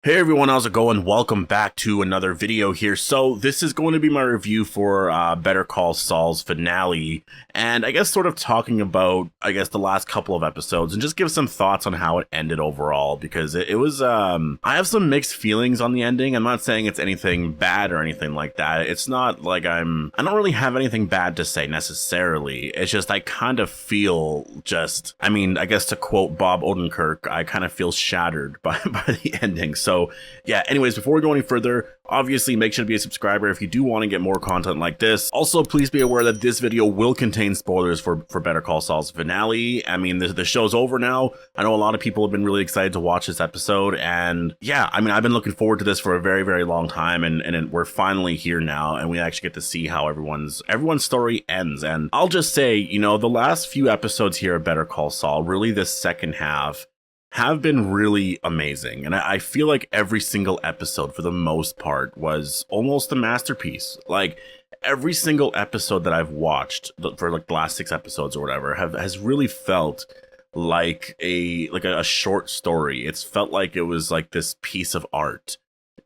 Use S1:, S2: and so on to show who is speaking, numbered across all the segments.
S1: Hey everyone, how's it going? Welcome back to another video here. So this is going to be my review for Better Call Saul's finale, and I guess sort of talking about, the last couple of episodes and just give some thoughts on how it ended overall, because it was, I have some mixed feelings on the ending. I'm not saying it's anything bad or anything like that. It's not like I don't really have anything bad to say necessarily. It's just I kind of feel I guess to quote Bob Odenkirk, I kind of feel shattered by the ending. So yeah, anyways, before we go any further, obviously make sure to be a subscriber if you do want to get more content like this. Also, please be aware that this video will contain spoilers for Better Call Saul's finale. I mean, the show's over now. I know a lot of people have been really excited to watch this episode, and yeah, I mean, I've been looking forward to this for a very, very long time, and we're finally here now, and we actually get to see how everyone's story ends. And I'll just say, you know, the last few episodes here of Better Call Saul, really the second half, have been really amazing. And I feel like every single episode, for the most part, was almost a masterpiece. Like, every single episode that I've watched for like the last 6 episodes or whatever has really felt like a short story. It's felt like it was like this piece of art,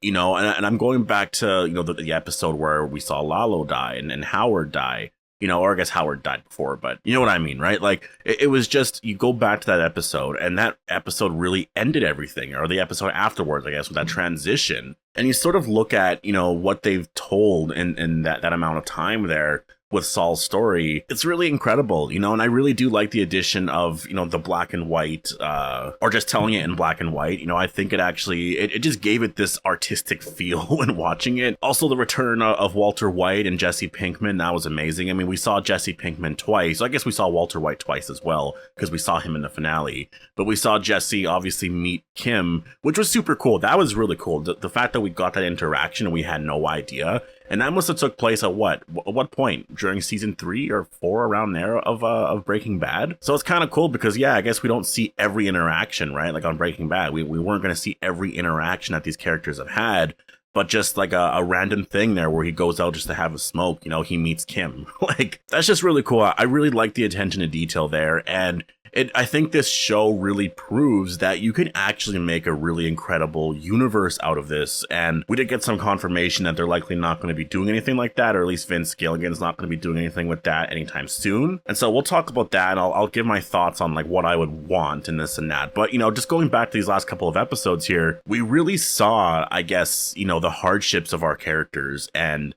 S1: you know. And I'm going back to, you know, the episode where we saw Lalo die and Howard die. You know, or I guess Howard died before, but you know what I mean, right? Like, it was just, you go back to that episode, and that episode really ended everything, or the episode afterwards, I guess, with that transition. And you sort of look at, you know, what they've told in that amount of time there with Saul's story. It's really incredible, you know, and I really do like the addition of, you know, the black and white, or just telling it in black and white. You know, I think it just gave it this artistic feel when watching it. Also, the return of Walter White and Jesse Pinkman, that was amazing. I mean, we saw Jesse Pinkman twice. I guess we saw Walter White twice as well, because we saw him in the finale. But we saw Jesse obviously meet Kim, which was super cool. That was really cool. The fact that we got that interaction and we had no idea. And that must have took place at what point? During season 3 or 4, around there, of Breaking Bad. So it's kind of cool because, yeah, I guess we don't see every interaction, right? Like on Breaking Bad, we weren't going to see every interaction that these characters have had, but just like a random thing there where he goes out just to have a smoke, you know, he meets Kim. Like, that's just really cool. I really like the attention to detail there, and I think this show really proves that you can actually make a really incredible universe out of this. And we did get some confirmation that they're likely not going to be doing anything like that, or at least Vince Gilligan's not going to be doing anything with that anytime soon. And so we'll talk about that, and I'll give my thoughts on like what I would want in this and that. But, you know, just going back to these last couple of episodes here, we really saw, I guess, you know, the hardships of our characters and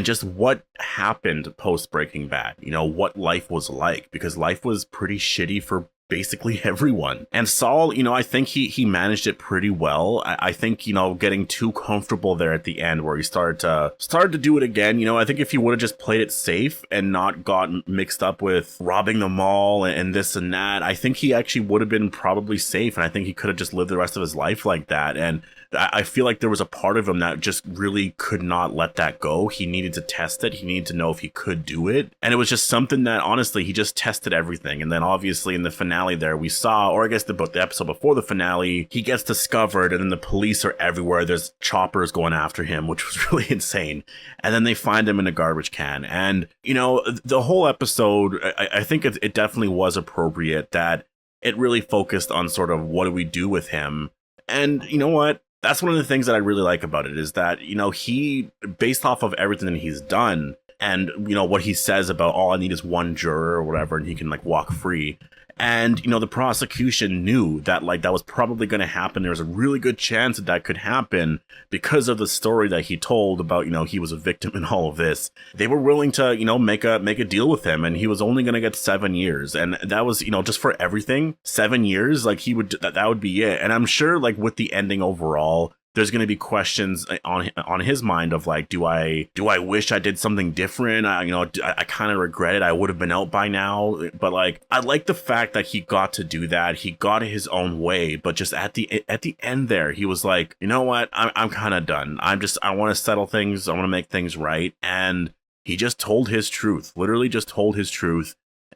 S1: just what happened post Breaking Bad, you know, what life was like, because life was pretty shitty for basically everyone. And Saul, you know, I think he managed it pretty well. I think, you know, getting too comfortable there at the end where he started to do it again. You know, I think if he would have just played it safe and not gotten mixed up with robbing the mall and this and that, I think he actually would have been probably safe, and I think he could have just lived the rest of his life like that. And I feel like there was a part of him that just really could not let that go. He needed to test it. He needed to know if he could do it. And it was just something that, honestly, he just tested everything. And then obviously in the finale there, we saw, or I guess the episode before the finale, he gets discovered, and then the police are everywhere. There's choppers going after him, which was really insane. And then they find him in a garbage can. And, you know, the whole episode, I think it definitely was appropriate that it really focused on sort of what do we do with him. And you know what? That's one of the things that I really like about it, is that, you know, he, based off of everything that he's done and, you know, what he says about all I need is one juror or whatever, and he can like walk free. And, you know, the prosecution knew that, like, that was probably going to happen. There was a really good chance that that could happen because of the story that he told about, you know, he was a victim in all of this. They were willing to, you know, make a deal with him, and he was only going to get 7 years. And that was, you know, just for everything, 7 years, like that would be it. And I'm sure, like, with the ending overall, there's going to be questions on his mind of like, do I wish I did something different? I kind of regret it. I would have been out by now. But like, I like the fact that he got to do that. He got it his own way. But just at the end there, he was like, you know what? I'm kind of done. I want to settle things. I want to make things right. And he just told his truth. Literally just told his truth.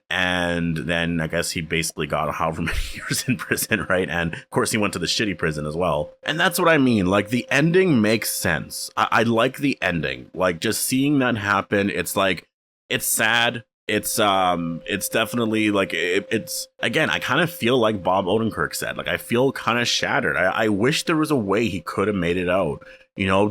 S1: And then I guess he basically got however many years in prison, right? And of course he went to the shitty prison as well. And that's what I mean. Like, the ending makes sense. I like the ending. Like, just seeing that happen, it's like, it's sad, It's definitely like it's again, I kind of feel like Bob Odenkirk said, like I feel kind of shattered. I wish there was a way he could have made it out,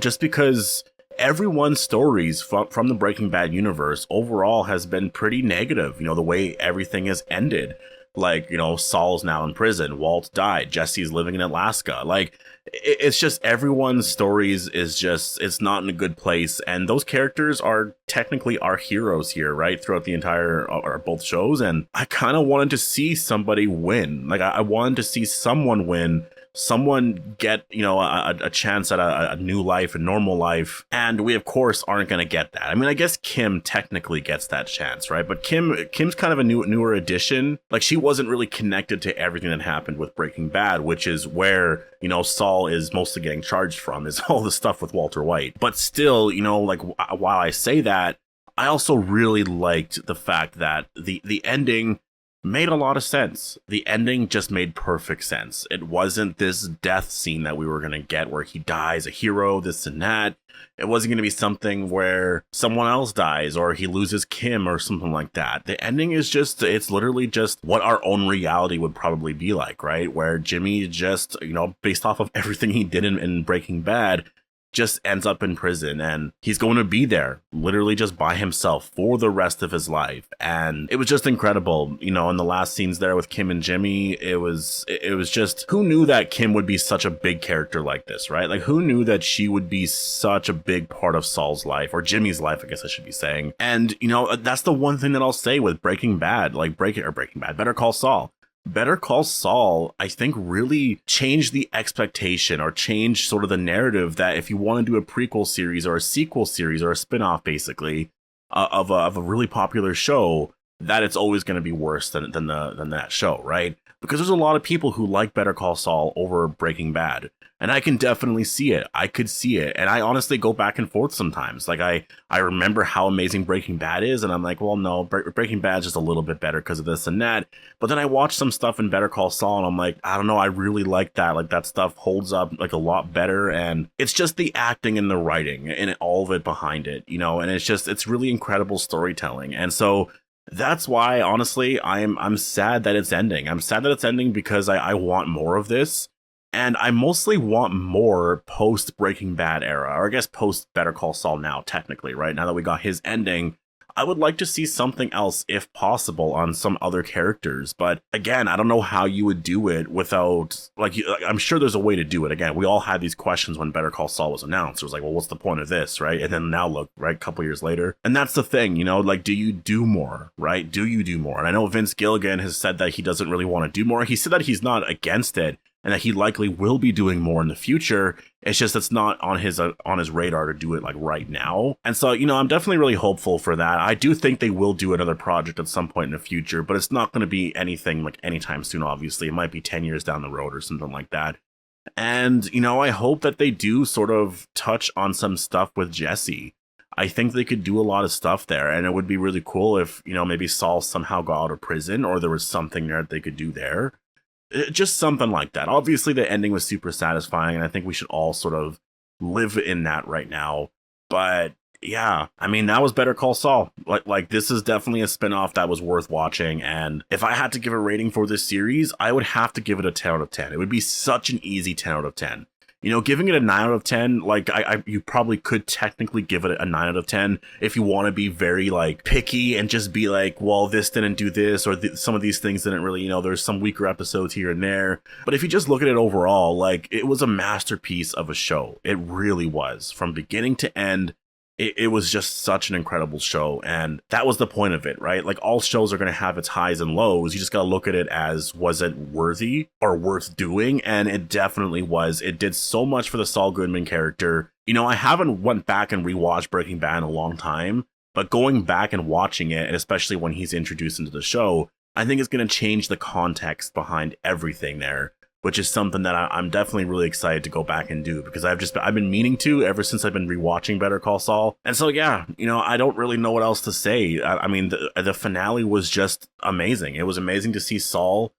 S1: just because everyone's stories from the Breaking Bad universe overall has been pretty negative. The way everything has ended. Like, Saul's now in prison, Walt died, Jesse's living in Alaska. Like, it's just everyone's stories is just, it's not in a good place. And those characters are technically our heroes here, right? Throughout the entire, or both shows. And I kind of wanted to see somebody win. Like, I wanted to see someone win, someone get, a chance at a new life, a normal life. And we, of course, aren't going to get that. I mean, I guess Kim technically gets that chance, right? But Kim's kind of a newer addition. Like, she wasn't really connected to everything that happened with Breaking Bad, which is where, Saul is mostly getting charged from, is all the stuff with Walter White. But still, like, while I say that, I also really liked the fact that the ending made a lot of sense. The ending just made perfect sense. It wasn't this death scene that we were going to get where he dies a hero, this and that. It wasn't going to be something where someone else dies or he loses Kim or something like that. The ending is just, it's literally just what our own reality would probably be like, right? Where Jimmy just, based off of everything he did in Breaking Bad, just ends up in prison, and he's going to be there literally just by himself for the rest of his life. And it was just incredible, in the last scenes there with Kim and Jimmy. It was just, who knew that Kim would be such a big character like this, right? Like, who knew that she would be such a big part of Saul's life, or Jimmy's life, I guess I should be saying. And that's the one thing that I'll say with Breaking Bad, like Breaking Bad, Better Call Saul. Better Call Saul, I think, really changed the expectation, or changed sort of the narrative, that if you want to do a prequel series or a sequel series or a spin-off, basically, of a really popular show, that it's always going to be worse than that show, right? Because there's a lot of people who like Better Call Saul over Breaking Bad. And I can definitely see it. I could see it. And I honestly go back and forth sometimes. Like, I remember how amazing Breaking Bad is, and I'm like, well, no, Breaking Bad's just a little bit better because of this and that. But then I watch some stuff in Better Call Saul, and I'm like, I don't know, I really like that. Like, that stuff holds up like a lot better. And it's just the acting and the writing and all of it behind it, and it's really incredible storytelling. And so that's why, honestly, I'm sad that it's ending. I'm sad that it's ending because I want more of this. And I mostly want more post Breaking Bad era, or I guess post Better Call Saul now, technically, right? Now that we got his ending, I would like to see something else, if possible, on some other characters. But again, I don't know how you would do it without, I'm sure there's a way to do it. Again, we all had these questions when Better Call Saul was announced. It was like, well, what's the point of this, right? And then now look, right, a couple years later. And that's the thing, like, do you do more, right? Do you do more? And I know Vince Gilligan has said that he doesn't really want to do more. He said that he's not against it, and that he likely will be doing more in the future. It's just it's not on his radar to do it like right now. And so, I'm definitely really hopeful for that. I do think they will do another project at some point in the future, but it's not going to be anything like anytime soon, obviously. It might be 10 years down the road or something like that. And, I hope that they do sort of touch on some stuff with Jesse. I think they could do a lot of stuff there, and it would be really cool if, maybe Saul somehow got out of prison, or there was something there that they could do there. Just something like that. Obviously, the ending was super satisfying, and I think we should all sort of live in that right now. But yeah, I mean, that was Better Call Saul. Like this is definitely a spinoff that was worth watching. And if I had to give a rating for this series, I would have to give it a 10 out of 10. It would be such an easy 10 out of 10. Giving it a 9 out of 10, like, you probably could technically give it a 9 out of 10 if you want to be very, like, picky and just be like, well, this didn't do this, or some of these things didn't really, there's some weaker episodes here and there. But if you just look at it overall, like, it was a masterpiece of a show. It really was. From beginning to end, it was just such an incredible show, and that was the point of it, right? Like, all shows are going to have its highs and lows. You just got to look at it as, was it worthy or worth doing? And it definitely was. It did so much for the Saul Goodman character. I haven't went back and rewatched Breaking Bad in a long time, but going back and watching it, and especially when he's introduced into the show, I think it's going to change the context behind everything there, which is something that I'm definitely really excited to go back and do, because I've been meaning to ever since I've been rewatching Better Call Saul. And so, yeah, I don't really know what else to say. I mean, the finale was just amazing. It was amazing to see Saul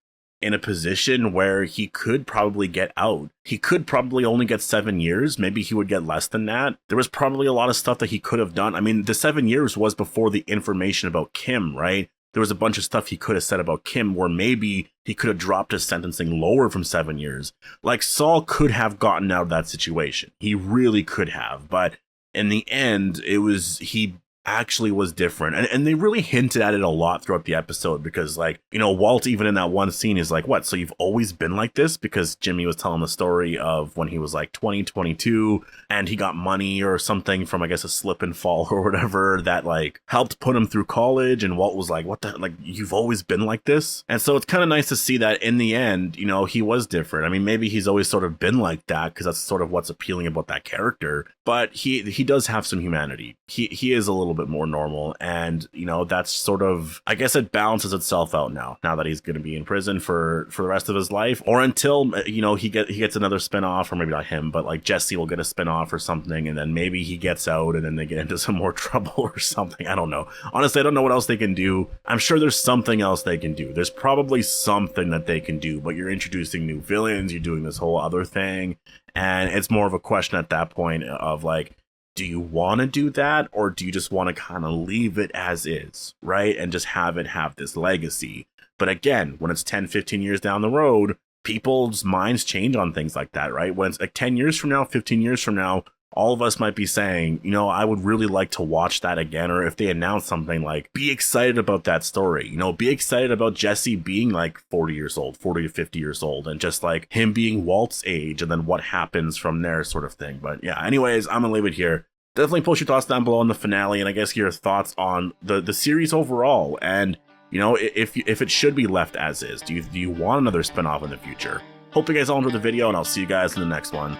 S1: in a position where he could probably get out. He could probably only get 7 years. Maybe he would get less than that. There was probably a lot of stuff that he could have done. I mean, the 7 years was before the information about Kim, right? There was a bunch of stuff he could have said about Kim where maybe he could have dropped his sentencing lower from 7 years. Like, Saul could have gotten out of that situation. He really could have. But in the end, he actually was different. And they really hinted at it a lot throughout the episode because, like, you know, Walt, even in that one scene, is like, what, so you've always been like this? Because Jimmy was telling the story of when he was like 20, 22, and he got money or something from, I guess, a slip and fall or whatever that, like, helped put him through college. And Walt was like, what the, like, you've always been like this? And so it's kind of nice to see that in the end, you know, he was different. I mean, maybe he's always sort of been like that because that's sort of what's appealing about that character. But he does have some humanity. He is a little bit more normal, and you know, that's sort of, I guess it balances itself out now that he's going to be in prison for the rest of his life, or until, you know, he gets another spinoff, or maybe not him, but like Jesse will get a spinoff or something, and then maybe he gets out and then they get into some more trouble or something. I don't know. Honestly, I don't know what else they can do. I'm sure there's something else they can do. There's probably something that they can do, but you're introducing new villains, you're doing this whole other thing, and it's more of a question at that point of like, do you want to do that, or do you just want to kind of leave it as is, right? And just have it have this legacy. But again, when it's 10, 15 years down the road, people's minds change on things like that, right? When it's like 10 years from now, 15 years from now, all of us might be saying, you know, I would really like to watch that again. Or if they announce something like, be excited about that story, you know, be excited about Jesse being like 40 years old, 40 to 50 years old, and just like him being Walt's age, and then what happens from there, sort of thing. But yeah, anyways, I'm gonna leave it here. Definitely post your thoughts down below on the finale, and I guess your thoughts on the series overall, and you know, if it should be left as is. Do you want another spinoff in the future? Hope you guys all enjoyed the video, and I'll see you guys in the next one.